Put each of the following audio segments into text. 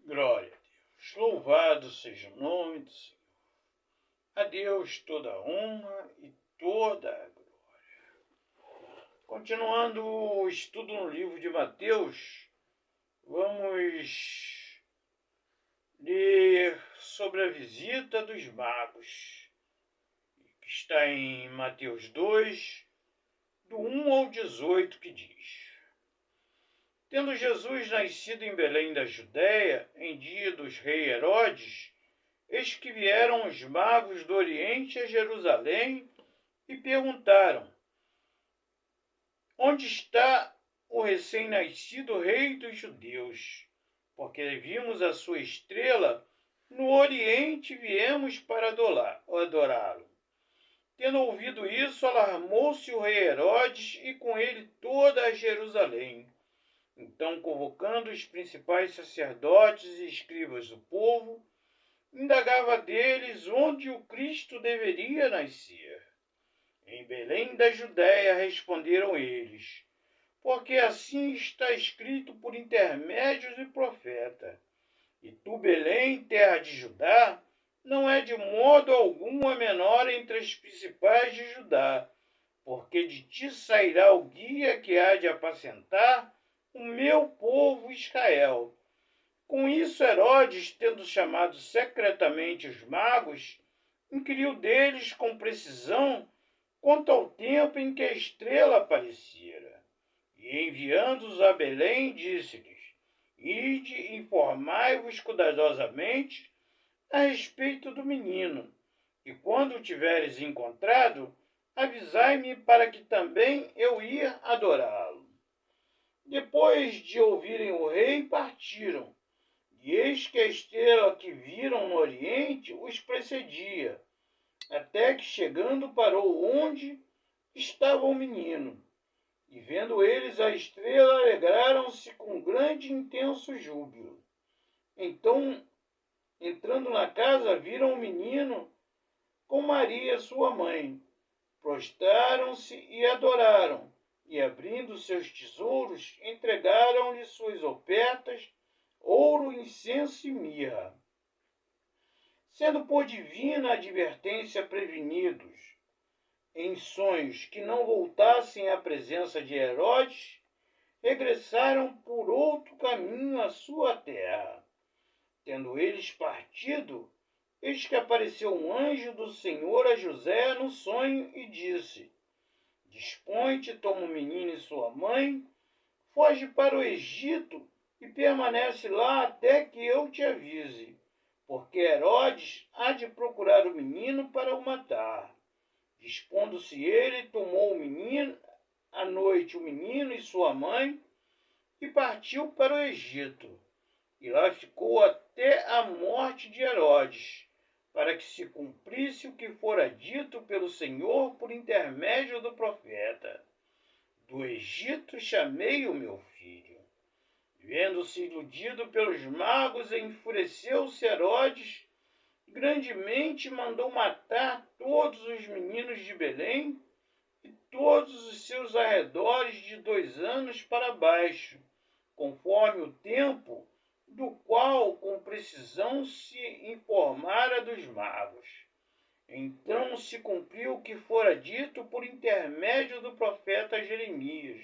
Glória a Deus. Louvado seja o nome do Senhor. A Deus toda a honra e toda a glória. Continuando o estudo no livro de Mateus, vamos ler sobre a visita dos magos, que está em Mateus 2, do 1 ao 18, que diz: Tendo Jesus nascido em Belém da Judéia, em dia dos rei Herodes, eis que vieram os magos do Oriente a Jerusalém e perguntaram: Onde está o recém-nascido rei dos judeus? Porque vimos a sua estrela no Oriente e viemos para adorá-lo. Tendo ouvido isso, alarmou-se o rei Herodes e com ele toda a Jerusalém. Então, convocando os principais sacerdotes e escribas do povo, indagava deles onde o Cristo deveria nascer. Em Belém da Judéia, responderam eles, porque assim está escrito por intermédio do profeta. E tu, Belém, terra de Judá, não é de modo algum a menor entre as principais de Judá, porque de ti sairá o guia que há de apacentar o meu povo Israel. Com isso, Herodes, tendo chamado secretamente os magos, inquiriu deles com precisão quanto ao tempo em que a estrela aparecera. E enviando-os a Belém, disse-lhes: Ide e informai-vos cuidadosamente a respeito do menino, e quando o tiveres encontrado, avisai-me para que também eu ir adorá-lo. Depois de ouvirem o rei, partiram. E eis que a estrela que viram no Oriente os precedia, até que, chegando, parou onde estava o menino. E vendo eles a estrela, alegraram-se com grande e intenso júbilo. Então, entrando na casa, viram o menino com Maria, sua mãe. Prostraram-se e adoraram, e abrindo seus tesouros, entregaram-lhe suas ofertas, ouro, incenso e mirra. Sendo por divina advertência prevenidos em sonhos que não voltassem à presença de Herodes, regressaram por outro caminho à sua terra. Tendo eles partido, eis que apareceu um anjo do Senhor a José no sonho e disse: Dispõe-te, toma o menino e sua mãe, foge para o Egito e permanece lá até que eu te avise, porque Herodes há de procurar o menino para o matar. Dispondo-se ele, tomou o menino, à noite o menino e sua mãe, e partiu para o Egito. E lá ficou até a morte de Herodes, para que se cumprisse o que fora dito pelo Senhor por intermédio do profeta: Do Egito chamei o meu filho. Vendo-se iludido pelos magos, enfureceu-se Herodes grandemente, mandou matar todos os meninos de Belém e todos os seus arredores de 2 anos para baixo, conforme o tempo do qual com precisão se informara dos magos. Então se cumpriu o que fora dito por intermédio do profeta Jeremias.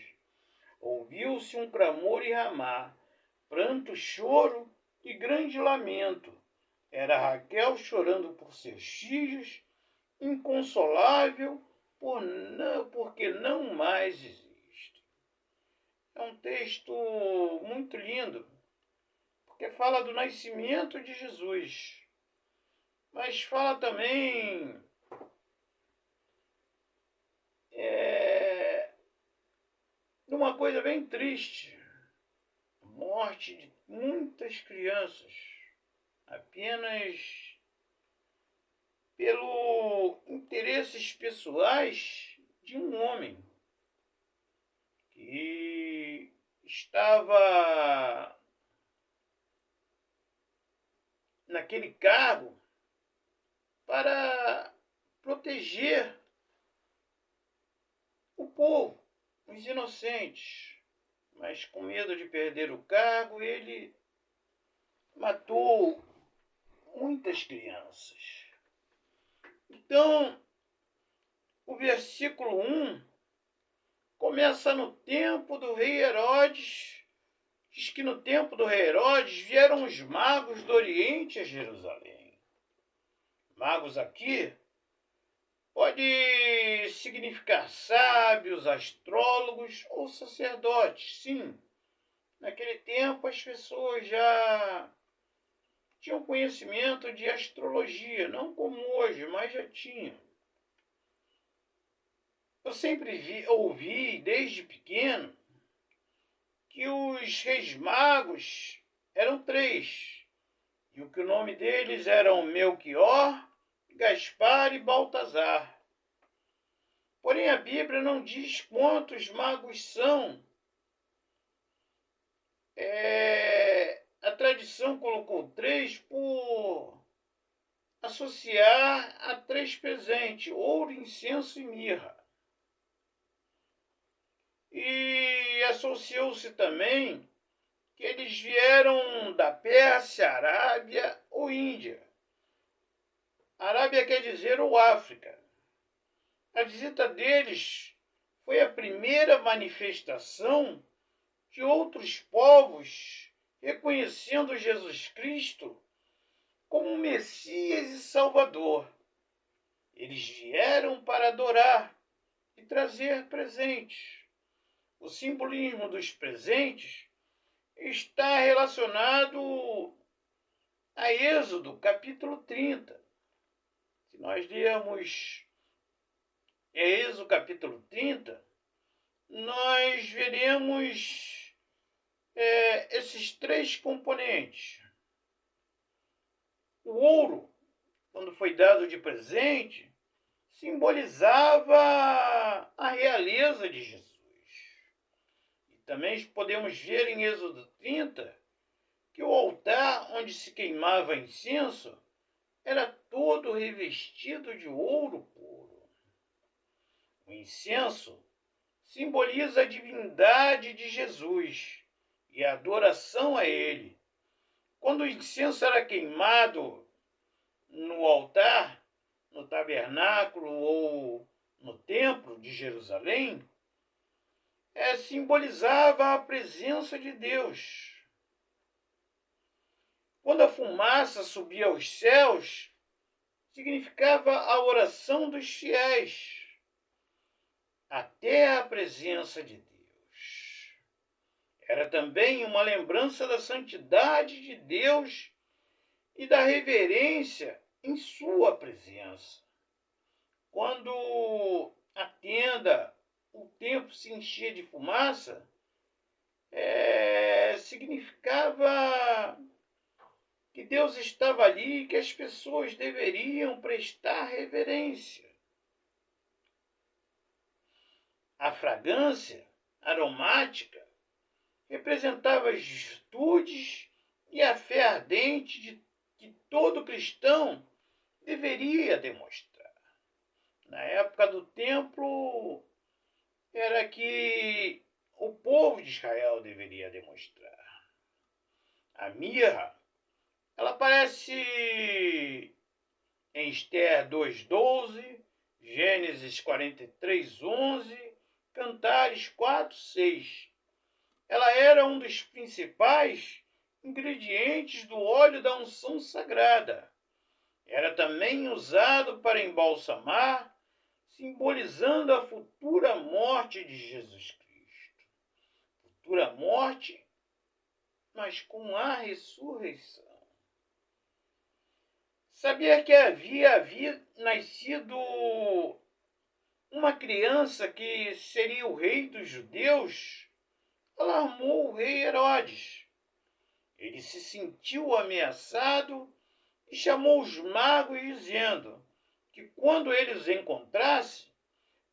Ouviu-se um clamor em Ramá, pranto, choro e grande lamento. Era Raquel chorando por seus filhos, inconsolável, porque não mais existe. É um texto muito lindo, porque fala do nascimento de Jesus, mas fala também de uma coisa bem triste: a morte de muitas crianças, apenas pelo interesses pessoais de um homem que estava naquele cargo para proteger o povo, os inocentes, mas com medo de perder o cargo, ele matou muitas crianças. Então, o versículo 1 começa no tempo do rei Herodes. Diz que no tempo do rei Herodes vieram os magos do Oriente a Jerusalém. Magos aqui pode significar sábios, astrólogos ou sacerdotes. Sim, naquele tempo as pessoas já tinham conhecimento de astrologia, não como hoje, mas já tinham. Eu sempre ouvi, desde pequeno, que os reis magos eram três, e que o nome deles eram Melquior, Gaspar e Baltazar. Porém, a Bíblia não diz quantos magos são. A tradição colocou 3 por associar a 3 presentes: ouro, incenso e mirra. E associou-se também que eles vieram da Pérsia, Arábia ou Índia. Arábia quer dizer ou África. A visita deles foi a primeira manifestação de outros povos reconhecendo Jesus Cristo como Messias e Salvador. Eles vieram para adorar e trazer presentes. O simbolismo dos presentes está relacionado a Êxodo, capítulo 30. Se nós lermos Êxodo, capítulo 30, nós veremos esses 3 componentes. O ouro, quando foi dado de presente, simbolizava a realeza de Jesus. Também podemos ver em Êxodo 30 que o altar onde se queimava incenso era todo revestido de ouro puro. O incenso simboliza a divindade de Jesus e a adoração a ele. Quando o incenso era queimado no altar, no tabernáculo ou no templo de Jerusalém, simbolizava a presença de Deus. Quando a fumaça subia aos céus, significava a oração dos fiéis até a presença de Deus. Era também uma lembrança da santidade de Deus e da reverência em sua presença. Quando a tenda, o templo se enchia de fumaça, significava que Deus estava ali e que as pessoas deveriam prestar reverência. A fragrância aromática representava as virtudes e a fé ardente que todo cristão deveria demonstrar. Na época do templo, era que o povo de Israel deveria demonstrar. A mirra, ela aparece em Esther 2:12, Gênesis 43:11, Cantares 4:6. Ela era um dos principais ingredientes do óleo da unção sagrada. Era também usado para embalsamar, simbolizando a futura morte de Jesus Cristo. Futura morte, mas com a ressurreição. Sabia que havia nascido uma criança que seria o rei dos judeus? Alarmou o rei Herodes. Ele se sentiu ameaçado e chamou os magos, dizendo que quando ele os encontrasse,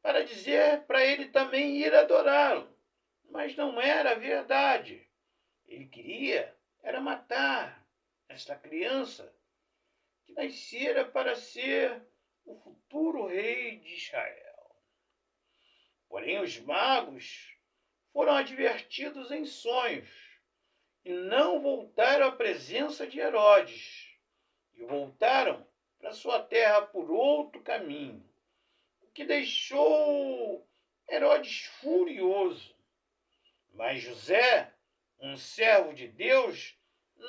para dizer para ele também ir adorá-lo. Mas não era verdade. Ele queria era matar esta criança que nascera para ser o futuro rei de Israel. Porém, os magos foram advertidos em sonhos e não voltaram à presença de Herodes, e voltaram para sua terra por outro caminho, o que deixou Herodes furioso. Mas José, um servo de Deus,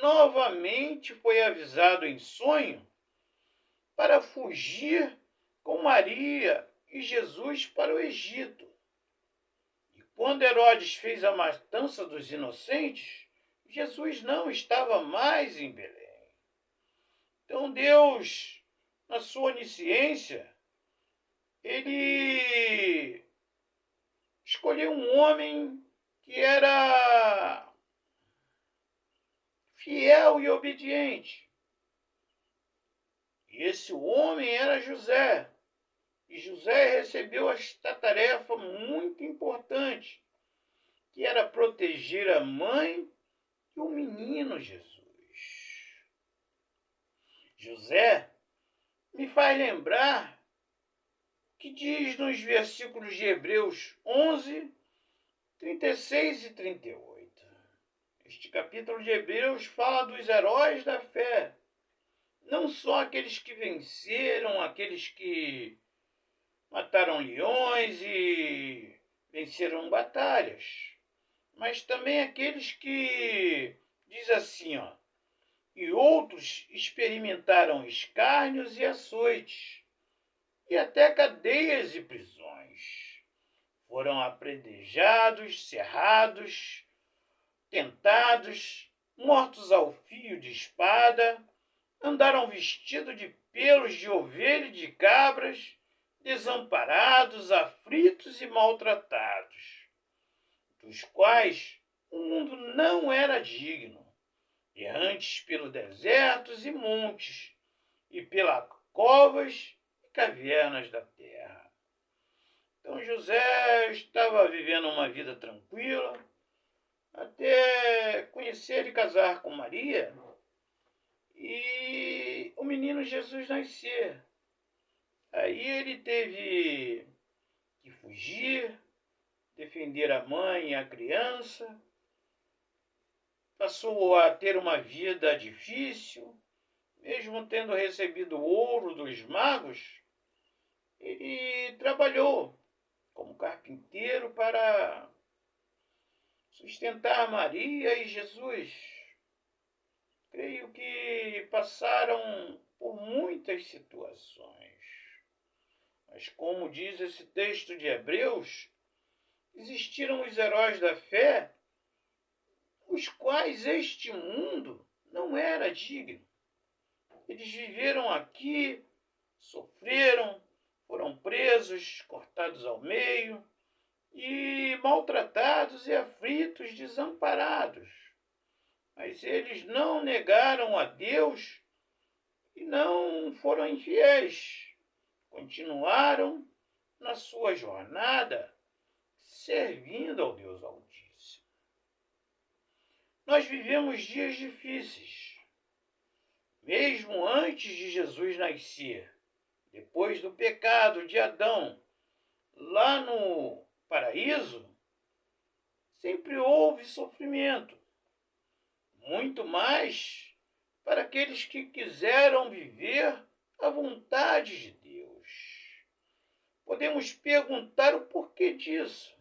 novamente foi avisado em sonho para fugir com Maria e Jesus para o Egito. E quando Herodes fez a matança dos inocentes, Jesus não estava mais em Belém. Então Deus, na sua onisciência, ele escolheu um homem que era fiel e obediente. E esse homem era José. E José recebeu esta tarefa muito importante, que era proteger a mãe e o menino Jesus. José me faz lembrar que diz nos versículos de Hebreus 11, 36 e 38. Este capítulo de Hebreus fala dos heróis da fé. Não só aqueles que venceram, aqueles que mataram leões e venceram batalhas, mas também aqueles que, diz assim, e outros experimentaram escárnios e açoites, e até cadeias e prisões. Foram apedrejados, cerrados, tentados, mortos ao fio de espada, andaram vestidos de pelos de ovelha e de cabras, desamparados, aflitos e maltratados, dos quais o mundo não era digno, errantes pelos desertos e montes, e pelas covas e cavernas da terra. Então José estava vivendo uma vida tranquila, até conhecer e casar com Maria, e o menino Jesus nascer. Aí ele teve que fugir, defender a mãe e a criança, passou a ter uma vida difícil, mesmo tendo recebido o ouro dos magos, ele trabalhou como carpinteiro para sustentar Maria e Jesus. Creio que passaram por muitas situações. Mas como diz esse texto de Hebreus, existiram os heróis da fé, os quais este mundo não era digno. Eles viveram aqui, sofreram, foram presos, cortados ao meio, e maltratados e aflitos, desamparados. Mas eles não negaram a Deus e não foram infiéis. Continuaram na sua jornada servindo ao Deus Altíssimo. Nós vivemos dias difíceis. Mesmo antes de Jesus nascer, depois do pecado de Adão, lá no paraíso, sempre houve sofrimento. Muito mais para aqueles que quiseram viver a vontade de Deus. Podemos perguntar o porquê disso,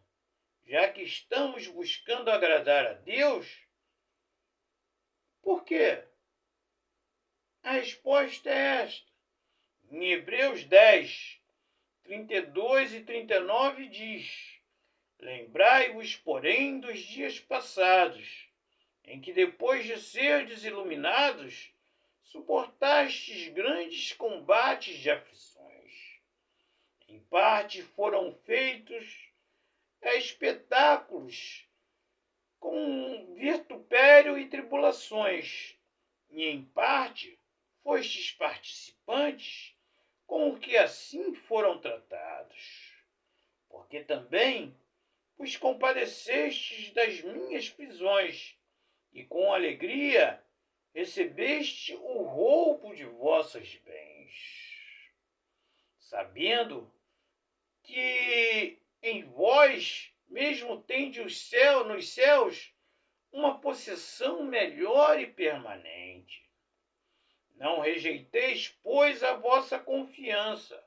já que estamos buscando agradar a Deus. Por quê? A resposta é esta. Em Hebreus 10, 32 e 39 diz: Lembrai-vos, porém, dos dias passados, em que depois de serdes iluminados, suportastes grandes combates de aflições. Em parte foram feitos espetáculos com vitupério e tribulações, e em parte fostes participantes com o que assim foram tratados. Porque também vos compadecestes das minhas prisões, e com alegria recebeste o roubo de vossos bens, sabendo que em vós mesmo tendes nos céus uma possessão melhor e permanente. Não rejeiteis, pois, a vossa confiança,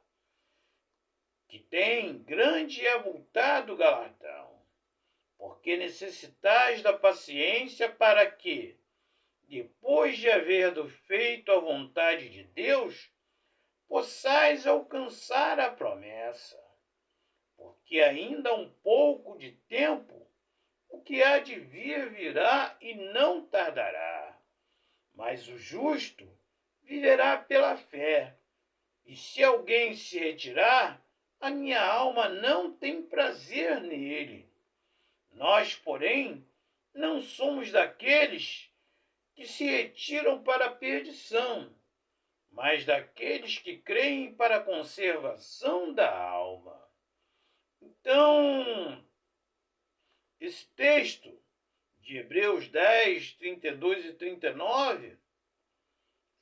que tem grande e avultado galardão, porque necessitais da paciência para que, depois de haver feito a vontade de Deus, possais alcançar a promessa. Porque ainda há um pouco de tempo, o que há de vir virá e não tardará. Mas o justo viverá pela fé. E se alguém se retirar, a minha alma não tem prazer nele. Nós, porém, não somos daqueles que se retiram para a perdição, mas daqueles que creem para a conservação da alma. Então, esse texto de Hebreus 10, 32 e 39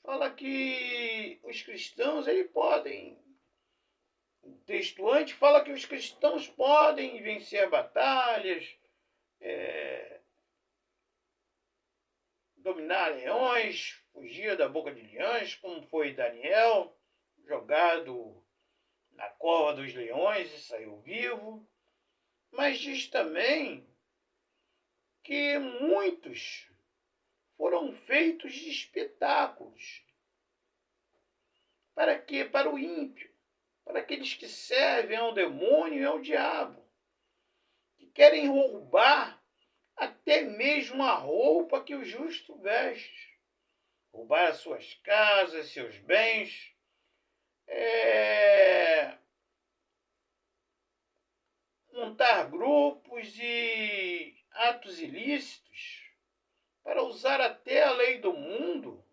fala que os cristãos podem. O texto antes fala que os cristãos podem vencer batalhas, dominar leões, fugir da boca de leões, como foi Daniel, jogado na cova dos leões e saiu vivo. Mas diz também que muitos foram feitos de espetáculos. Para quê? Para o ímpio, para aqueles que servem ao demônio e ao diabo, que querem roubar até mesmo a roupa que o justo veste, roubar as suas casas, seus bens, montar grupos e atos ilícitos para usar até a lei do mundo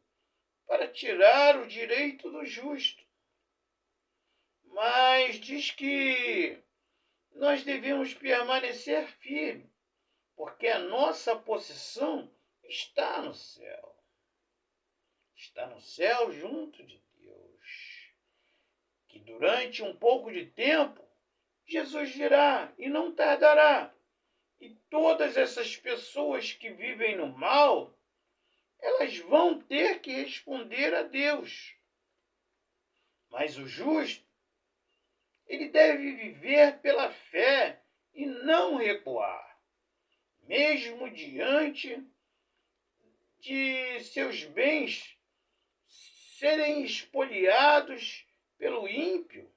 para tirar o direito do justo. Mas diz que nós devemos permanecer firmes, porque a nossa posição está no céu. Está no céu junto de Deus. Que durante um pouco de tempo, Jesus virá e não tardará. E todas essas pessoas que vivem no mal, elas vão ter que responder a Deus. Mas o justo, ele deve viver pela fé e não recuar, mesmo diante de seus bens serem espoliados pelo ímpio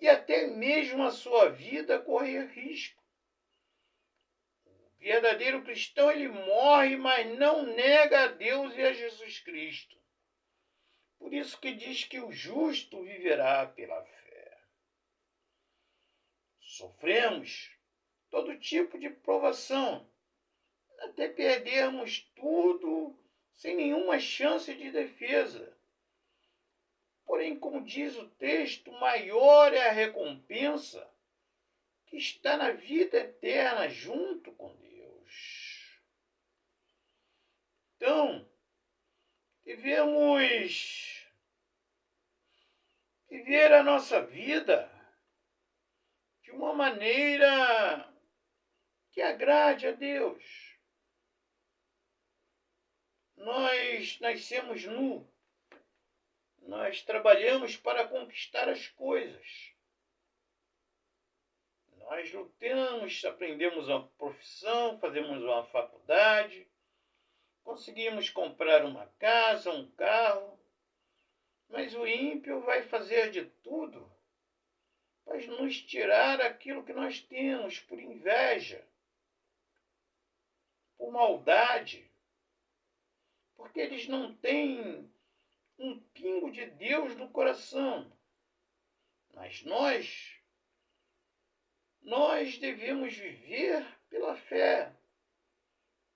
e até mesmo a sua vida correr risco. O verdadeiro cristão, ele morre, mas não nega a Deus e a Jesus Cristo. Por isso que diz que o justo viverá pela fé. Sofremos todo tipo de provação, até perdermos tudo sem nenhuma chance de defesa. Porém, como diz o texto, maior é a recompensa que está na vida eterna junto com Deus. Então, devemos viver a nossa vida de uma maneira que agrade a Deus. Nós nascemos nu. Nós trabalhamos para conquistar as coisas. Nós lutamos, aprendemos uma profissão, fazemos uma faculdade, conseguimos comprar uma casa, um carro, mas o ímpio vai fazer de tudo para nos tirar aquilo que nós temos por inveja, por maldade, porque eles não têm um pingo de Deus no coração. Mas nós devemos viver pela fé.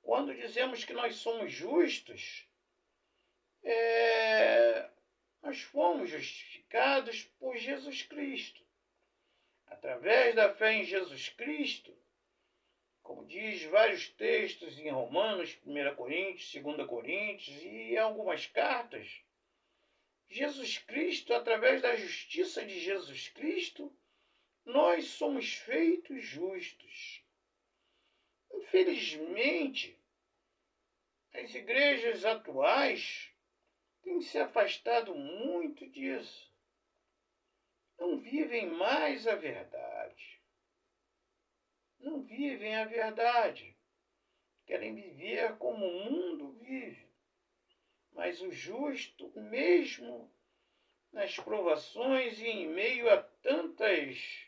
Quando dizemos que nós somos justos, nós fomos justificados por Jesus Cristo. Através da fé em Jesus Cristo, como diz vários textos em Romanos, 1 Coríntios, 2 Coríntios e em algumas cartas, Jesus Cristo, através da justiça de Jesus Cristo, nós somos feitos justos. Infelizmente, as igrejas atuais têm se afastado muito disso. Não vivem mais a verdade. Não vivem a verdade. Querem viver como o mundo vive. Mas o justo, mesmo nas provações e em meio a tantas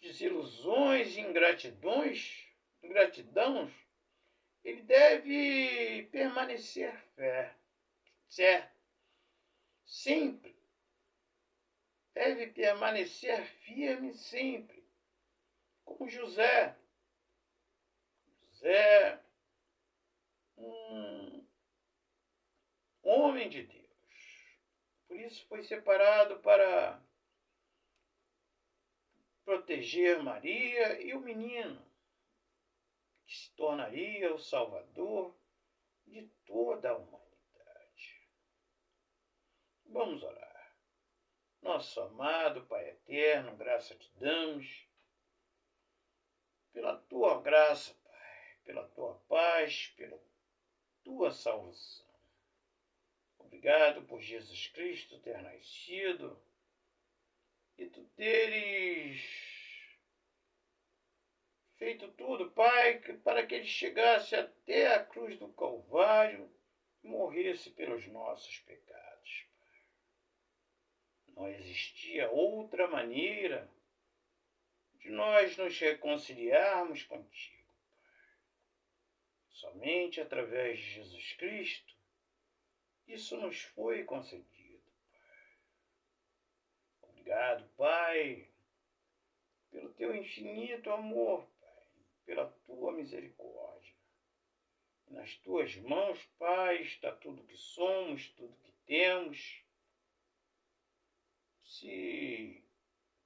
desilusões e ingratidões, ele deve permanecer certo, sempre. Deve permanecer firme sempre, como José. José, um homem de Deus. Por isso foi separado para proteger Maria e o menino, que se tornaria o Salvador de toda a humanidade. Vamos orar. Nosso amado Pai eterno, graça te damos pela tua graça, Pai, pela tua paz, pela tua salvação. Obrigado por Jesus Cristo ter nascido e tu teres feito tudo, Pai, para que ele chegasse até a cruz do Calvário e morresse pelos nossos pecados. Não existia outra maneira de nós nos reconciliarmos contigo, Pai. Somente através de Jesus Cristo isso nos foi concedido, Pai. Obrigado, Pai, pelo teu infinito amor, Pai, pela tua misericórdia. Nas tuas mãos, Pai, está tudo que somos, tudo que temos. Se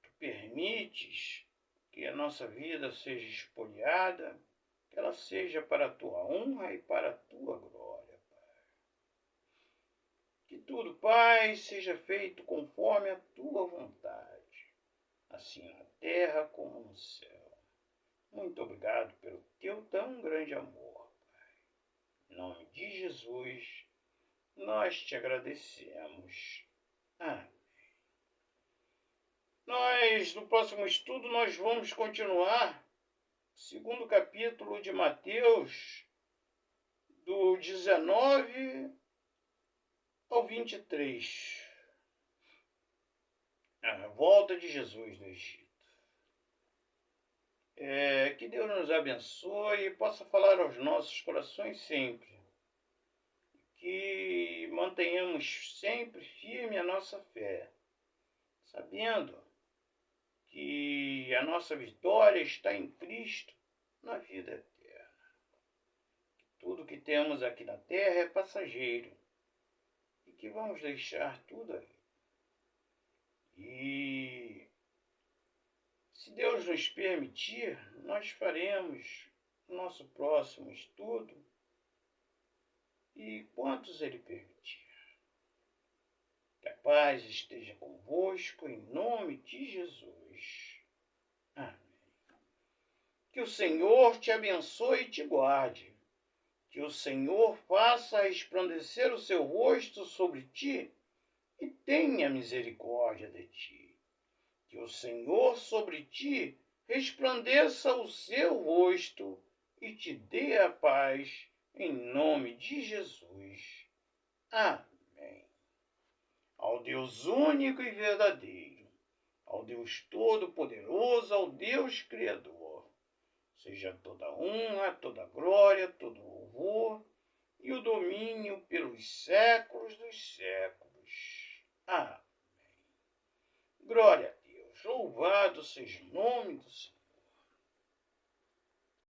tu permites que a nossa vida seja espoliada, que ela seja para a tua honra e para a tua glória, Pai. Que tudo, Pai, seja feito conforme a tua vontade, assim na terra como no céu. Muito obrigado pelo teu tão grande amor, Pai. Em nome de Jesus, nós te agradecemos. Amém. No próximo estudo, nós vamos continuar o segundo capítulo de Mateus, do 19 ao 23. A volta de Jesus do Egito. Que Deus nos abençoe e possa falar aos nossos corações sempre. Que mantenhamos sempre firme a nossa fé, sabendo que a nossa vitória está em Cristo na vida eterna. Tudo que temos aqui na terra é passageiro e que vamos deixar tudo aí. E se Deus nos permitir, nós faremos o nosso próximo estudo e quantos Ele permitir. Que a paz esteja convosco em nome de Jesus. Amém. Que o Senhor te abençoe e te guarde. Que o Senhor faça resplandecer o seu rosto sobre ti e tenha misericórdia de ti. Que o Senhor sobre ti resplandeça o seu rosto e te dê a paz em nome de Jesus. Amém. Ao Deus único e verdadeiro, ao Deus todo-poderoso, ao Deus Criador, seja toda honra, toda glória, todo louvor e o domínio pelos séculos dos séculos. Amém. Glória a Deus. Louvado seja o nome do Senhor.